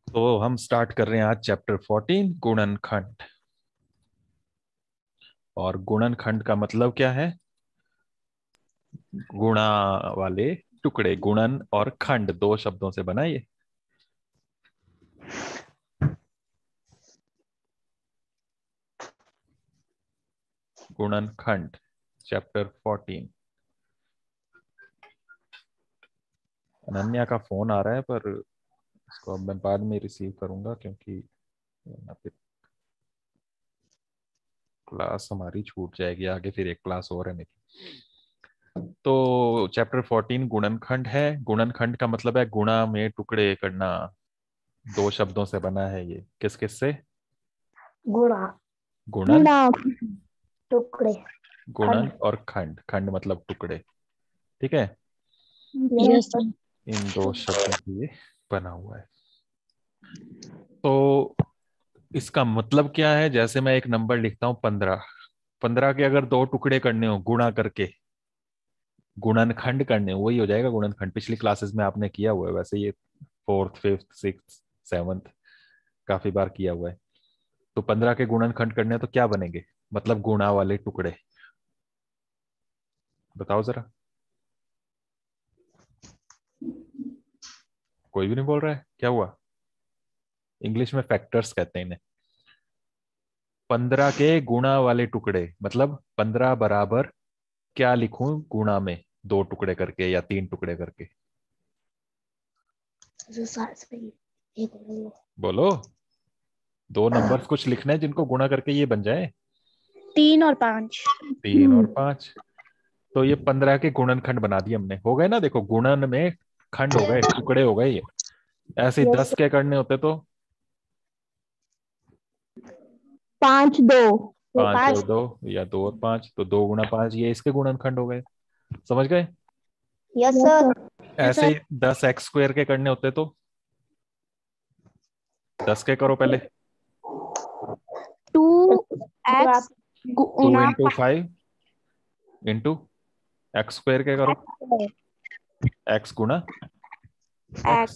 तो हम स्टार्ट कर रहे हैं आज चैप्टर 14 गुणनखंड। और गुणनखंड का मतलब क्या है? गुणा वाले टुकड़े। गुणन और खंड दो शब्दों से बना ये। गुणनखंड चैप्टर 14। अनन्या का फोन आ रहा है पर इसको अब मैं बाद में रिसीव करूंगा क्योंकि वरना फिर क्लास हमारी छूट जाएगी आगे। फिर एक क्लास और है मेरी। तो चैप्टर 14 गुणनखंड है। गुणनखंड का मतलब है गुणा में टुकड़े करना। दो शब्दों से बना है ये। किस किस से? गुणा गुणन, टुकड़े गुणन खंड। और खंड। खंड मतलब टुकड़े। ठीक है। यस इन दो शब्दों से ये बना हुआ है। तो इसका मतलब क्या है? जैसे मैं एक नंबर लिखता हूं 15। 15 के अगर दो टुकड़े करने हो गुणा करके, गुणनखंड करने हो, वही हो जाएगा गुणनखंड। पिछली क्लासेस में आपने किया हुआ है वैसे ये। फोर्थ, फिफ्थ, सिक्स, सेवंथ काफी बार किया हुआ है। तो 15 के गुणनखंड करने हैं तो क्या बनेंगे? मतलब गुणा वाले टुकड़े। बताओ जरा। कोई भी नहीं बोल रहा है, क्या हुआ? इंग्लिश में फैक्टर्स कहते हैं इन्हें। 15 के गुणा वाले टुकड़े मतलब 15 बराबर क्या लिखूं गुणा में? दो टुकड़े करके या तीन टुकड़े करके? बोलो। दो नंबर्स कुछ लिखना है जिनको गुणा करके ये बन जाए। 3 और 5। 3 और 5। तो ये 15 के गुणनखंड बना दिए हमने। हो गए ना? देखो, गुणन में खंड हो गए, टुकड़े हो गए ये। ऐसे ही यस 10 के करने होते तो 5 2 5 और 5। 2 या 2 और 5, तो 2 गुणा 5 ये इसके गुणनखंड हो गए। समझ गए? Yes sir. ऐसे ही 10x² के करने होते तो 10 के करो पहले। 2x 2 गुना इंटू 5 इंटू x² के करो। x गुणा x। x।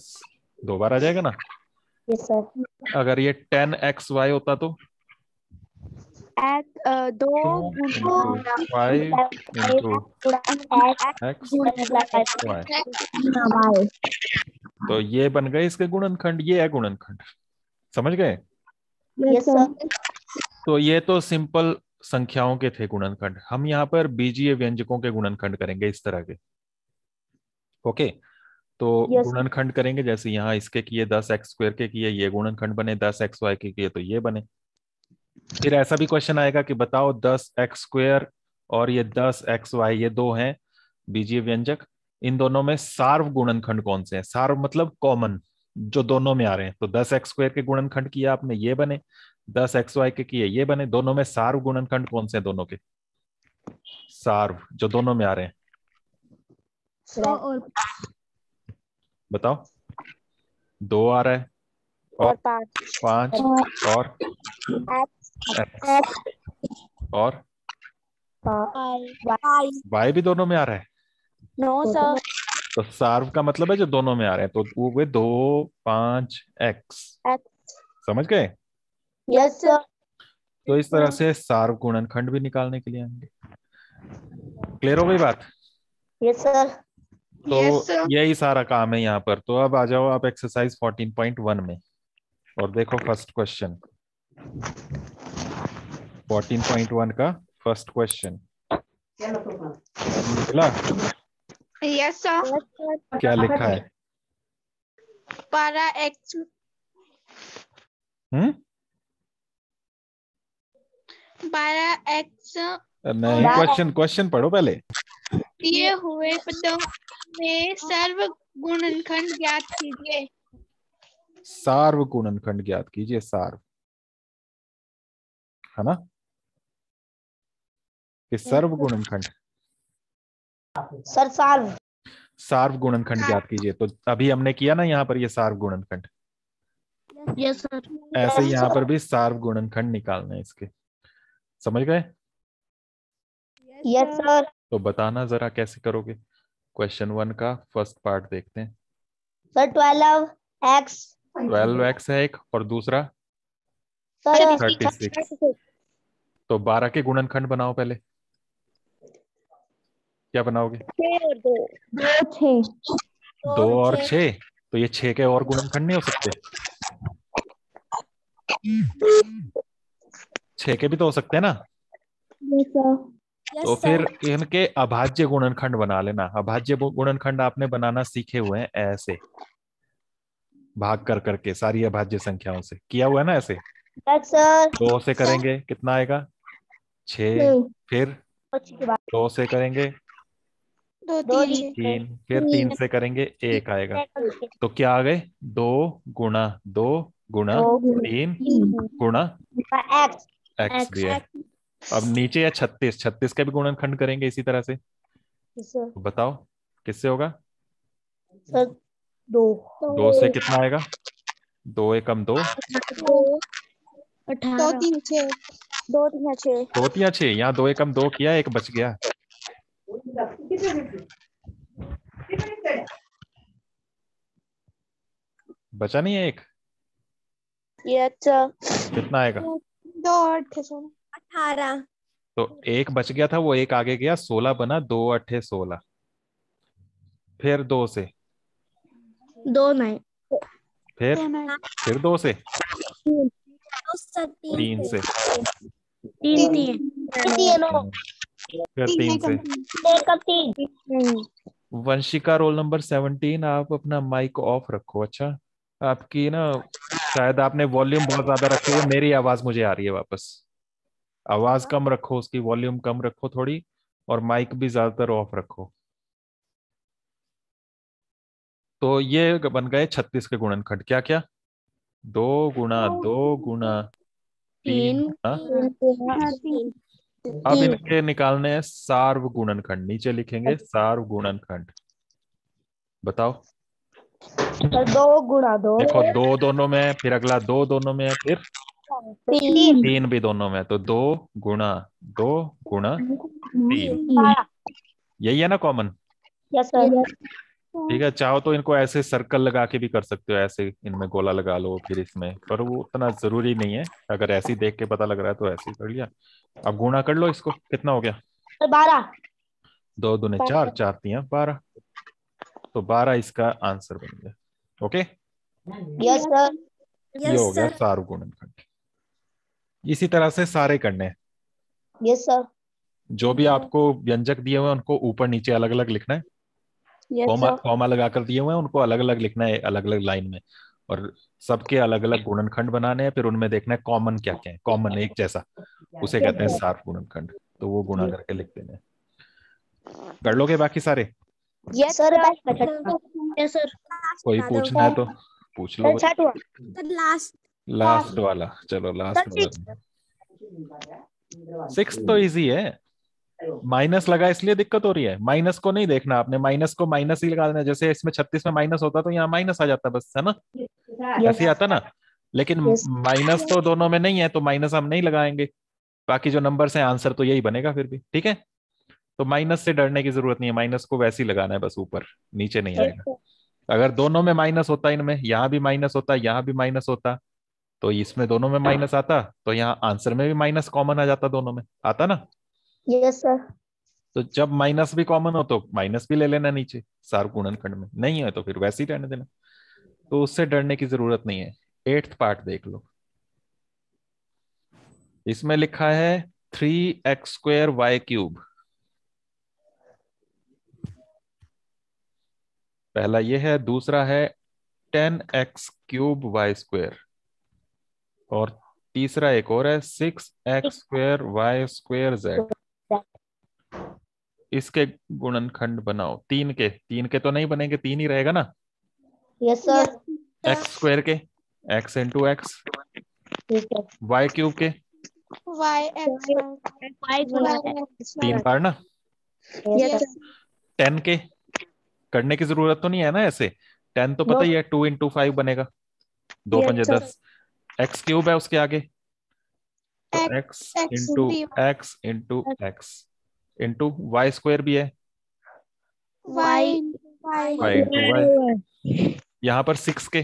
दो बार आ जाएगा ना? Yes sir. अगर ये 10xy होता तो x 2 2 इंटू गुना 5 इंटू x गुना y। y। तो ये बन गए इसके गुणनखंड। ये है गुणनखंड। समझ गए? Yes sir. तो ये तो सिंपल संख्याओं के थे गुणनखंड। हम यहाँ पर बीजीय व्यंजकों के गुणनखंड करेंगे इस तरह के। ओके। तो यस गुणनखंड करेंगे जैसे यहाँ इसके किए 10x² के किए ये गुणनखंड बने, 10xy के किए तो ये बने। फिर ऐसा भी क्वेश्चन आएगा कि बताओ 10x² और ये 10xy ये दो हैं बीजीय व्यंजक। इन दोनों में सार्व गुणनखंड कौन से हैं? सार्व मतलब कॉमन, जो दोनों में आ रहे हैं। तो 10x² के गुणनखंड किया आपने, ये बने। 10xy के किए ये बने। दोनों में सार्व गुणनखंड कौन से हैं दोनों के? सार्व जो दोनों में आ रहे हैं। 100 और बताओ। 2 आ रहा है और 5 5 और x और y। y भी दोनों में आ रहा है। No sir. तो सार्व का मतलब है जो दोनों में आ रहे हैं। तो वो हुए 2 5 x। समझ गए? Yes sir. तो इस तरह से सार्व गुणनखंड भी निकालने के लिए आएंगे। क्लियर हो गई बात? Yes sir. तो यही सारा काम है यहाँ पर। तो अब आ जाओ आप एक्सरसाइज 14.1 में और देखो फर्स्ट क्वेश्चन। 14.1 का फर्स्ट क्वेश्चन निकला। Yes sir. क्या लिखा है? 12x हम्म 12x नहीं, क्वेश्चन क्वेश्चन पढ़ो पहले। दिए हुए पदों में सर्व गुणनखंड ज्ञात कीजिए। सार्व गुणनखंड ज्ञात कीजिए। सार्व है ना कि सर्व गुणनखंड? सर सार्व। सार्व गुणनखंड ज्ञात कीजिए। तो अभी हमने किया ना यहाँ पर ये सार्व गुणनखंड। Yes sir. ऐसे ही यहाँ पर भी सार्व गुणनखंड निकालना है इसके। समझ गए? Yes sir. तो बताना जरा कैसे करोगे। क्वेश्चन 1 का फर्स्ट पार्ट देखते हैं। सर 12x 12x है एक, और दूसरा सर 36। तो 12 के गुणनखंड बनाओ पहले। क्या बनाओगे? 2 और 6। तो ये 6 के और गुणनखंड नहीं हो सकते? 6 के भी तो हो सकते हैं ना। तो फिर इनके अभाज्य गुणनखंड बना लेना। अभाज्य गुणनखंड आपने बनाना सीखे हुए हैं ऐसे, भाग कर करके सारी अभाज्य संख्याओं से किया हुआ है ना ऐसे। यस सर 2 से करेंगे कितना आएगा? 6। फिर 2 से करेंगे 2 दो 3 6 3। फिर 3 से करेंगे 1 आएगा। तो क्या आ गए? 2 गुणा 2 गुणा 3 गुणा एक्स x भी है। अब नीचे है 36। 36 का भी गुणनखंड करेंगे इसी तरह से। सर तो बताओ किससे होगा? सर 2 2 से कितना आएगा? 2 एकम 2, 2 3 6 2 3 6 2 या 6। यहाँ 2 एकम 2 किया, एक बच गया। बचा नहीं है एक। यस सर कितना आएगा? 2 8 18 तो एक बच गया था, वो एक आगे गया, 16 बना। 2 8 16। फिर 2 से, 2 9 फिर 2 9 फिर 2 से, 3 3 से, 3 3 फिर 3 से। 3 वंशिका रोल नंबर 17, आप अपना माइक ऑफ रखो। अच्छा, आपकी ना शायद आपने वॉल्यूम बहुत ज्यादा रखी हुई है। मेरी आवाज मुझे आ रही है वापस। आवाज कम रखो, उसकी वॉल्यूम कम रखो थोड़ी, और माइक भी ज्यादातर ऑफ रखो। तो ये बन गए 36 के गुणनखंड। क्या क्या? 2 गुणा 2 गुणा 3 गुणा। अब इनके निकालने हैं सार्वगुणनखंड। नीचे लिखेंगे सार्वगुणनखंड। बताओ। 2 गुणा 2 देखो 2 दोनों में है, फिर अगला 2 दोनों में है, फिर 3 3 भी दोनों में है। तो 2 गुणा 3। यही है ना कॉमन? यस सर ठीक है, चाहो तो इनको ऐसे सर्कल लगा के भी कर सकते हो, ऐसे इनमें गोला लगा लो फिर इसमें, पर वो उतना जरूरी नहीं है। अगर ऐसे ही देख के पता लग रहा है तो ऐसे ही कर लिया। अब गुणा कर लो इसको। कितना हो गया? 12 2 दूने 4, 4 तियां 12। तो 12 इसका आंसर बन गया। ओके, यस सर ये हो गया सार्वगुणनखंड। इसी तरह से सारे करने हैं। यस सर जो भी आपको व्यंजक दिए हुए हैं उनको ऊपर नीचे अलग अलग लिखना है। यस कॉमा सर कॉमा लगा कर दिए हुए हैं, उनको अलग अलग लिखना है, अलग अलग लाइन में। और सबके अलग अलग गुणनखंड बनाने हैं। फिर उनमें देखना है कॉमन क्या क्या है। कॉमन एक जैसा, उसे कहते हैं सार्वगुणनखंड। तो वो गुणा करके लिख देना है। कर लोगे बाकी सारे? यस सर यस सर कोई पूछना है तो पूछ लो। छठवा लास्ट लास्ट वाला, चलो लास्ट वाला। 6 तो इजी है। माइनस लगा इसलिए दिक्कत हो रही है। माइनस को नहीं देखना आपने, माइनस को माइनस ही लगा देना। जैसे इसमें 36 में माइनस होता तो यहाँ माइनस आ जाता बस, है ना? ऐसे ही आता ना। लेकिन माइनस तो दोनों में नहीं है, तो माइनस हम नहीं लगाएंगे। बाकी जो नंबर्स हैं आंसर तो यही बनेगा फिर भी। ठीक है, तो माइनस से डरने की जरूरत नहीं है। माइनस को वैसे ही लगाना है बस, ऊपर नीचे नहीं आएगा। अगर दोनों में माइनस होता, इनमें यहाँ भी माइनस होता, यहाँ भी माइनस होता, तो इसमें दोनों में माइनस आता, तो यहाँ आंसर में भी माइनस कॉमन आ जाता। दोनों में आता ना। यस सर तो जब माइनस भी कॉमन हो तो माइनस भी ले लेना नीचे सार्वगुणनखंड में। नहीं है तो फिर वैसे ही रहने देना। तो उससे डरने की जरूरत नहीं है। 8th पार्ट देख लो। इसमें लिखा है 3x² y³ पहला ये है। दूसरा है 10x³ y²। और तीसरा एक और है 6x² y²z। इसके गुणनखंड बनाओ। 3 के तो नहीं बनेंगे, 3 ही रहेगा ना। यस सर x² के x इंटू एक्स, y³ के y x y 3 बार ना। यस 10 के करने की जरूरत तो नहीं है ना ऐसे। 10 तो पता ही है, 2 इंटू 5 बनेगा। 2 पंजे 10। x³ है उसके आगे, तो x into x into x into y² भी है, y y इंटू वाई। यहाँ पर 6 के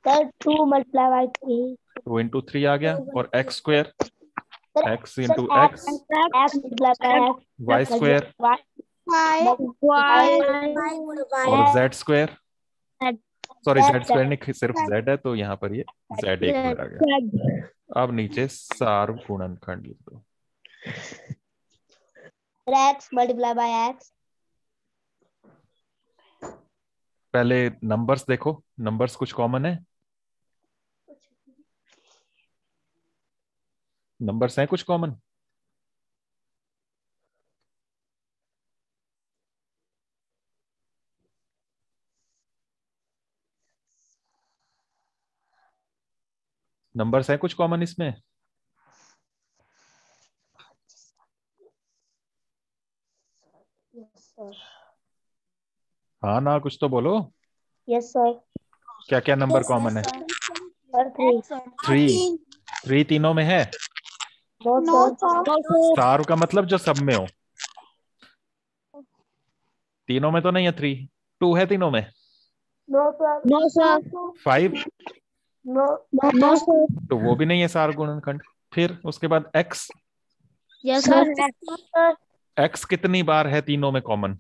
सर 2 मल्टीप्लाई बाय 3 2 इंटू 3 आ गया, और एक्स स्क्वायर सर एक्स इंटू सर एक्स, x multiply by x y square Y और z square, sorry z square नहीं, सिर्फ Z जेड है तो यहाँ पर ये जेड एक बार आ गया। अब नीचे सार गुणनखंड लिख दो। x मल्टीप्लाई बाय x पहले नंबर्स देखो, नंबर्स कुछ कॉमन है, नंबर्स हैं कुछ कॉमन? नंबर्स हैं कुछ कॉमन इसमें? यस सर हाँ ना, कुछ तो बोलो। यस सर क्या क्या नंबर कॉमन है? सर 3 3, 3 तीनों में है? No No sir sir. सार का मतलब जो सब में हो, तीनों में तो नहीं है 3, 2 है तीनों में, no sir no sir 5 no no sir तो वो भी नहीं है सार गुणनखंड। फिर उसके बाद x, यस सर x कितनी बार है तीनों में कॉमन?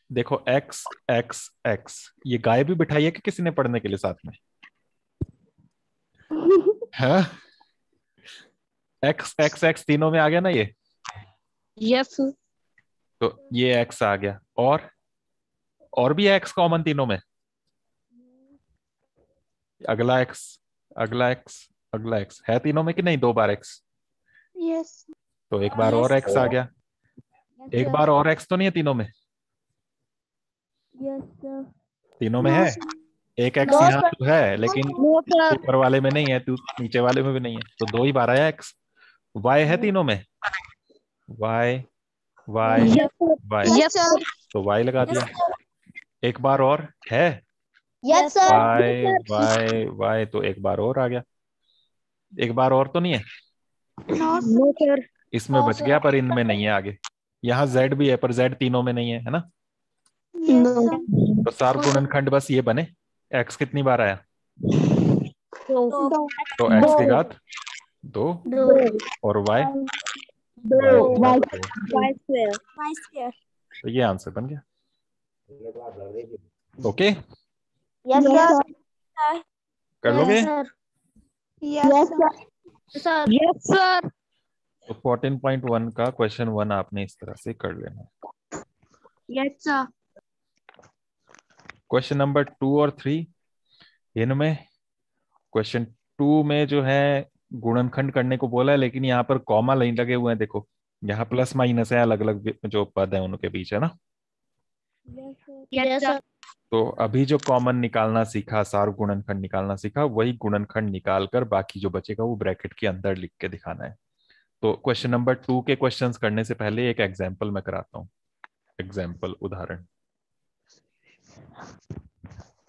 देखो x x x, ये गाय भी बिठाई है कि किसी ने पढ़ने के लिए साथ में? हाँ, x x x तीनों में आ गया ना ये, यस तो ये x आ गया, और भी x कॉमन तीनों में, अगला x, अगला x, अगला x है तीनों में कि नहीं? 2 बार x, Yes. तो एक बार और x आ गया, एक बार और x तो नहीं है तीनों में? यस सर तीनों में No है, sir. एक x नो यहाँ सर तो है लेकिन नो सर ऊपर वाले में नहीं है, तो नीचे वाले में भी नहीं है, तो 2 ही बार आया x। y है तीनों में, y y yes y, yes sir तो y लगा दिया। एक बार और है, yes sir y y y, तो एक बार और आ गया, एक बार और तो नहीं है No sir. नो सर इसमें, बच गया पर इनमें नहीं है आगे। यहाँ z भी है पर z तीनों में नहीं है ना? Yes sir. तो सार गुणनखंड बस ये बने, x कितनी बार आया? दो तो x की घात 2, और y दो y की घात 2। Y square Y square. तो ये आंसर बन गया। ओके, यस सर कर लोगे? Yes sir. Sir yes sir तो 14.1 का क्वेश्चन 1 आपने इस तरह से कर लेना। यस सर क्वेश्चन नंबर 2 और 3, इनमें क्वेश्चन 2 में जो है गुणनखंड करने को बोला है, लेकिन यहाँ पर कॉमा नहीं लगे हुए हैं, देखो यहाँ प्लस माइनस है, अलग अलग जो पद है उनके बीच, है ना? यस सर तो अभी जो कॉमन निकालना सीखा, सार गुणनखंड निकालना सीखा, वही गुणनखंड निकाल कर बाकी जो बचेगा वो ब्रैकेट के अंदर लिख के दिखाना है। तो क्वेश्चन नंबर 2 के क्वेश्चंस करने से पहले एक एग्जाम्पल मैं कराता हूँ। एग्जाम्पल, उदाहरण,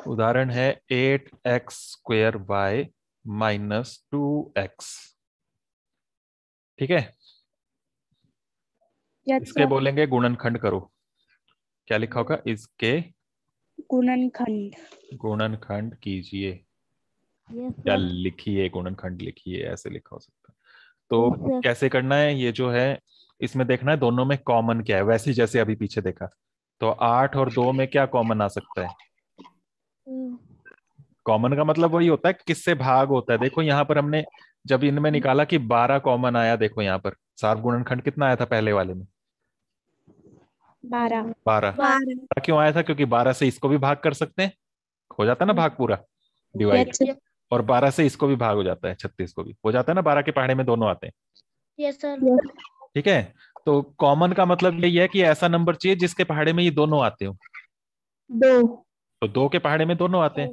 उदाहरण है 8x² y -2x। ठीक है, इसके बोलेंगे गुणनखंड करो। क्या लिखा होगा? इसके गुणनखंड गुणनखंड कीजिए, या लिखिए, गुणनखंड लिखिए, ऐसे लिखा हो सकता है। तो कैसे करना है ये जो है, इसमें देखना है दोनों में कॉमन क्या है, वैसे ही जैसे अभी पीछे देखा। तो 8 और 2 में क्या कॉमन आ सकता है? कॉमन का मतलब वही होता है कि किससे भाग होता है। देखो यहाँ पर हमने जब इनमें निकाला कि 12 कॉमन आया, देखो यहाँ पर सार गुणनखंड कितना आया था पहले वाले में? 12 क्यों आया था? क्योंकि 12 से इसको भी भाग कर सकते हैं, हो जाता है ना भाग पूरा, डिवाइड, और 12 से इसको भी भाग हो जाता है, 36 को भी हो जाता है ना, 12 के पहाड़े में दोनों आते हैं। यस सर ठीक है, तो कॉमन का मतलब यही है कि ऐसा नंबर चाहिए जिसके पहाड़े में ये दोनों आते हो। दो तो 2 के पहाड़े में दोनों आते हैं,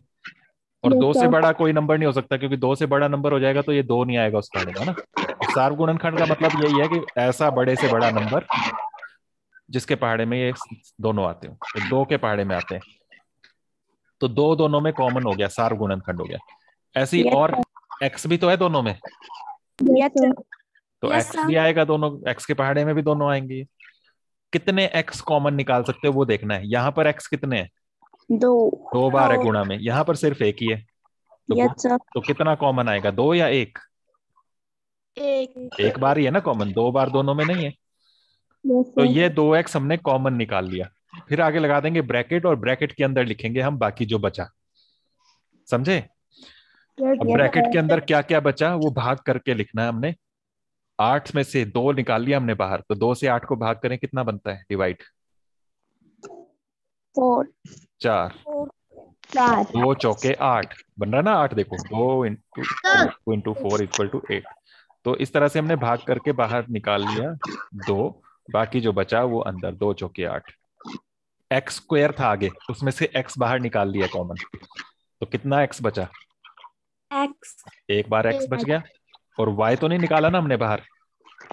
और 2 से बड़ा कोई नंबर नहीं हो सकता, क्योंकि 2 से बड़ा नंबर हो जाएगा तो ये 2 नहीं आएगा उस पहाड़े में, है ना? तो सार गुणनखंड का मतलब यही है कि ऐसा बड़े से बड़ा नंबर जिसके पहाड़े में ये दोनों आते हो, तो 2 के पहाड़े में आते हैं, तो 2 दोनों में कॉमन हो गया, सार गुणनखंड हो गया। ऐसी और x भी तो है दोनों में, तो Yes, x sir. भी आएगा, दोनों x के पहाड़े में भी दोनों आएंगे। कितने x कॉमन निकाल सकते हो वो देखना है। यहाँ पर x कितने हैं? दो। 2 बार है गुणा में, यहाँ पर सिर्फ एक ही है। तो यस सर। तो कितना कॉमन आएगा, 2 या 1? एक। एक बार ही है ना कॉमन, 2 बार दोनों में नहीं है। यस तो सर। ये 2x हमने कॉमन निकाल लिया। फिर आगे लगा देंगे ब्रैकेट, और ब्रैकेट के अंदर लिखेंगे हम बाकी जो बचा। समझे? अब यस ब्रैकेट के सर। अंदर क्या क्या बचा वो भाग करके लिखना है हमने। 8 में से 2 निकाल लिया हमने बाहर, तो 2 से 8 को भाग करें, कितना बनता है डिवाइड? 4। 4। 4। 2 चौके 8 बन रहा है ना, 8 देखो, 2 इंटू 4 = 8। तो इस तरह से हमने भाग करके बाहर निकाल लिया 2। बाकी जो बचा वो अंदर, 2 चौके 8। एक्स स्क्वायर था आगे, उसमें से एक्स बाहर निकाल लिया कॉमन, तो कितना एक्स बचा? एक्स। एक बार एक्स बच गया। और वाई तो नहीं निकाला ना हमने बाहर,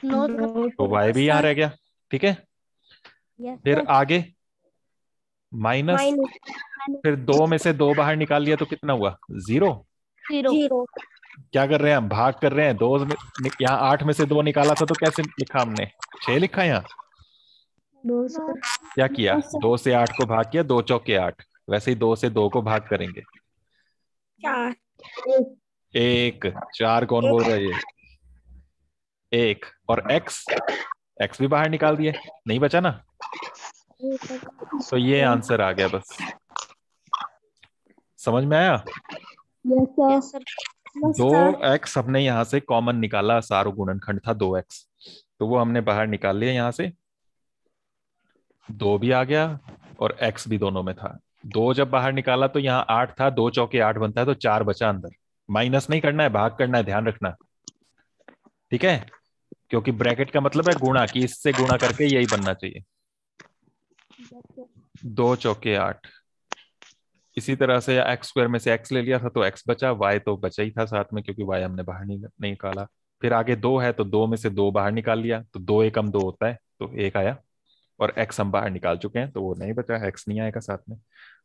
नो। तो वाई भी यहां रह गया। ठीक है, फिर आगे माइनस। फिर 2 में से 2 बाहर निकाल लिया तो कितना हुआ? 0। जीरो। क्या कर रहे हैं हम, भाग कर रहे हैं। दो में, यहाँ 8 में से 2 निकाला था तो कैसे लिखा हमने? 6 लिखा यहाँ। दो सर। क्या किया, 2 से 8 को भाग किया, 2 चौके 8। वैसे ही 2 से 2 को भाग करेंगे, 4। 1। 4 कौन बोल रहा है ये? 1। और एक्स, एक्स भी बाहर निकाल दिए, नहीं बचा ना। तो ये आंसर आ गया बस। समझ में आया? Yes sir. 2x हमने यहां से कॉमन निकाला, सारो गुणनखंड था 2x, तो वो हमने बाहर निकाल लिया यहां से। 2 भी आ गया और x भी दोनों में था। 2 जब बाहर निकाला तो यहाँ 8 था, 2 चौके 8 बनता है, तो 4 बचा अंदर। माइनस नहीं करना है, भाग करना है, ध्यान रखना। ठीक है, क्योंकि ब्रैकेट का मतलब है गुणा, कि इससे गुणा करके यही बनना चाहिए। 2 चौके 8। इसी तरह से एक्स स्क्वायर में से x ले लिया था तो x बचा, y तो बचा ही था साथ में, क्योंकि y हमने बाहर नहीं निकाला। फिर आगे 2 है तो 2 में से 2 बाहर निकाल लिया, तो 2 एकम 2 होता है, तो 1 आया। और x हम बाहर निकाल चुके हैं तो वो नहीं बचा, x नहीं आएगा साथ में।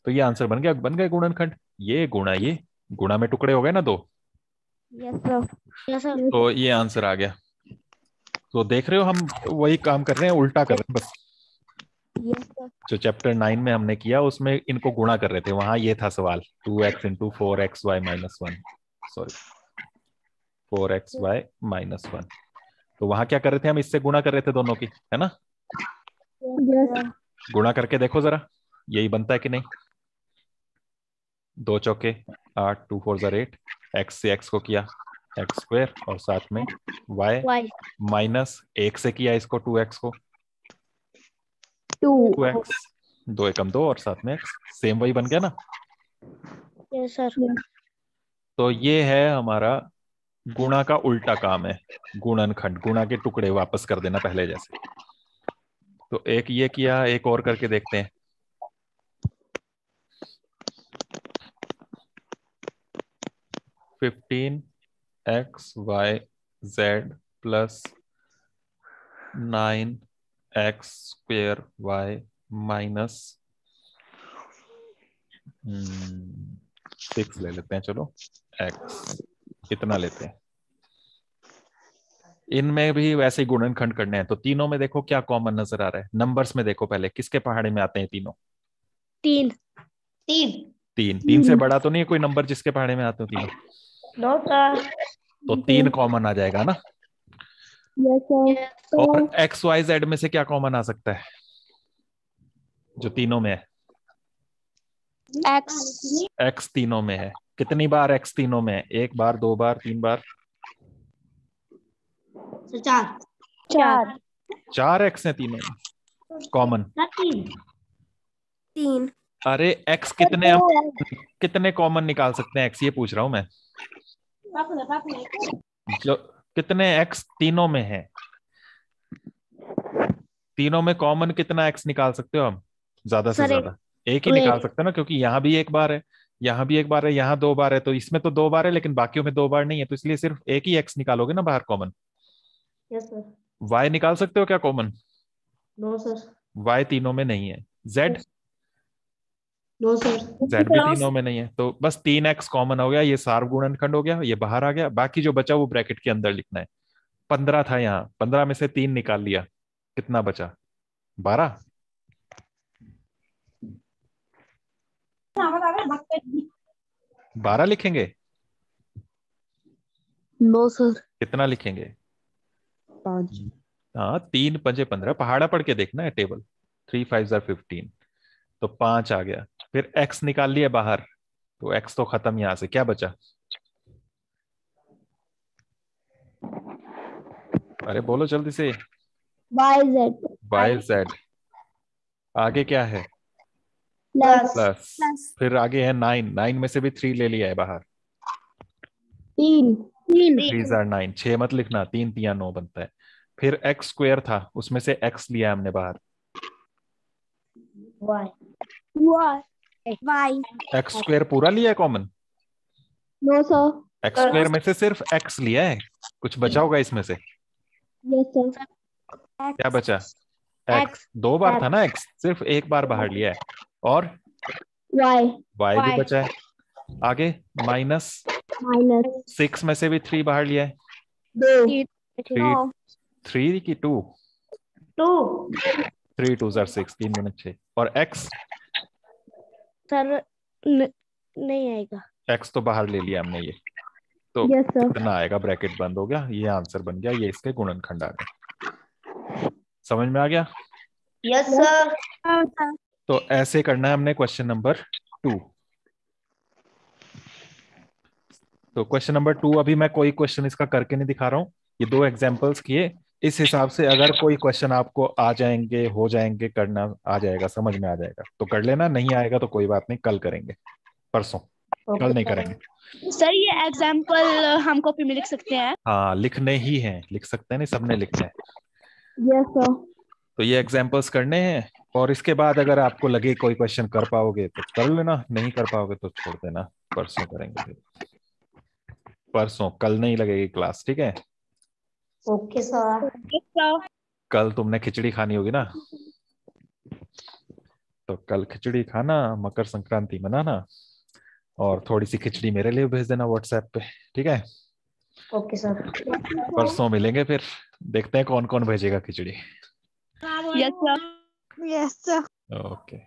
तो ये आंसर बन गया, बन गए गुणनखंड। ये गुणा में टुकड़े हो गए ना 2, यस सर। तो ये आंसर आ गया। तो देख रहे हो, हम वही काम कर रहे हैं, उल्टा कर रहे हैं बस। जो चैप्टर 9 में हमने किया उसमें इनको गुणा कर रहे थे, वहां ये था सवाल, 2x × 4xy−1। Sorry, 4xy−1। तो वहां क्या कर रहे थे हम, इससे गुणा कर रहे थे दोनों की, है ना। गुणा करके देखो जरा, यही बनता है कि नहीं। 2 चौके 8, 2 4 8। एक्स से एक्स को किया एक्स स्क्वायर, और साथ में वाई वाई। माइनस 1 से किया इसको 2x को 2। 2x। 2 एकम 2 और साथ में x, सेम वही बन गया ना। Yes sir. तो ये है हमारा गुणा का उल्टा काम है, गुणनखंड। गुणा के टुकड़े वापस कर देना पहले जैसे। तो एक ये किया, एक और करके देखते हैं। 15xyz प्लस 9x² माइनस 6 ले लेते हैं, चलो x इतना लेते हैं। इनमें भी वैसे ही गुणनखंड करने हैं, तो तीनों में देखो क्या कॉमन नजर आ रहा है। नंबर्स में देखो पहले, किसके पहाड़े में आते हैं तीनों? 3। 3 से बड़ा तो नहीं है कोई नंबर जिसके पहाड़े में आते हो तीनों? No sir. तो 3 कॉमन आ जाएगा ना। Yes sir. और एक्स वाई जेड में से क्या कॉमन आ सकता है जो तीनों में है? एक्स। एक्स तीनों में है। कितनी बार एक्स तीनों में है? 1 बार, 2 बार, 3 बार? 4। 4 एक्स है तीनों में कॉमन। 3। अरे एक्स कितने, हम कितने कॉमन निकाल सकते हैं एक्स, ये पूछ रहा हूं मैं। जो कितने एक्स तीनों में है, तीनों में कॉमन कितना एक्स निकाल सकते हो हम? ज्यादा से सर ज्यादा एक ही निकाल सकते हो ना, क्योंकि यहां भी 1 बार है, यहां भी 1 बार है, यहां 2 बार है, तो इसमें तो 2 बार है लेकिन बाकियों में 2 बार नहीं है, तो इसलिए सिर्फ एक ही एक्स निकालोगे ना बाहर कॉमन। Yes sir. वाई निकाल सकते हो क्या कॉमन? No sir. वाई तीनों में नहीं है। Z, no sir. जेड भी तीनों में नहीं है, तो बस 3x कॉमन हो गया, ये सार्वगुणनखंड हो गया, ये बाहर आ गया। बाकी जो बचा वो ब्रैकेट के अंदर लिखना है। 15 था यहाँ, 15 में से 3 निकाल लिया, कितना बचा? 12। 12 लिखेंगे? No sir. कितना लिखेंगे? 5। हाँ, 3 पंजे 15, पहाड़ा पढ़ के देखना है टेबल। 3 5 15, तो 5 आ गया। फिर x निकाल लिया बाहर, तो x तो खत्म, यहां से क्या बचा? अरे बोलो जल्दी से। YZ YZ। आगे क्या है? Plus plus. फिर आगे है 9, 9 में से भी 3 ले लिया है बाहर। 3 3 9, 6 मत लिखना, 3 3 9 बनता है। फिर x स्क्वायर था, उसमें से x लिया हमने बाहर। Y वाई x स्क्वायर पूरा लिया है common? No sir. x square में से सिर्फ x लिया है, कुछ बचा होगा इसमें से? Yes sir. क्या बचा? x 2 बार था ना, x सिर्फ एक बार बाहर लिया है। और Y y भी बचा है। आगे माइनस माइनस 6 में से भी 3 बाहर लिया है। 2 3 3 की 2, 2 3 2 6, 3 गुने 6। और x, सर नहीं आएगा। x तो बाहर ले लिया हमने ये, तो यस सर। कितना आएगा? ब्रैकेट बंद हो गया, ये आंसर बन गया, ये इसके गुणनखंड आ गए। समझ में आ गया? Yes sir. तो ऐसे करना है हमने क्वेश्चन नंबर 2। तो क्वेश्चन नंबर 2, अभी मैं कोई क्वेश्चन इसका करके नहीं दिखा रहा हूं, ये 2 एग्जांपल्स किए। इस हिसाब से अगर कोई क्वेश्चन आपको आ जाएंगे, हो जाएंगे, करना आ जाएगा, समझ में आ जाएगा तो कर लेना, नहीं आएगा तो कोई बात नहीं, कल करेंगे, परसों, कल नहीं करेंगे। सर ये एग्जाम्पल हम कॉपी में लिख सकते हैं? हाँ, लिखने ही हैं, लिख सकते हैं, नहीं सबने लिखने हैं। Yes sir. तो ये एग्जांपल्स करने हैं, और इसके बाद अगर आपको लगे कोई क्वेश्चन कर पाओगे तो कर लेना, नहीं कर पाओगे तो छोड़ देना, परसों करेंगे फिर। परसों, कल नहीं लगेगी क्लास, ठीक है? Okay sir. कल तुमने खिचड़ी खानी होगी ना, तो कल खिचड़ी खाना, मकर संक्रांति मनाना, और थोड़ी सी खिचड़ी मेरे लिए भेज देना व्हाट्सएप पे, ठीक है? Okay sir. परसों मिलेंगे फिर, देखते हैं कौन कौन भेजेगा खिचड़ी। Yes sir. ओके।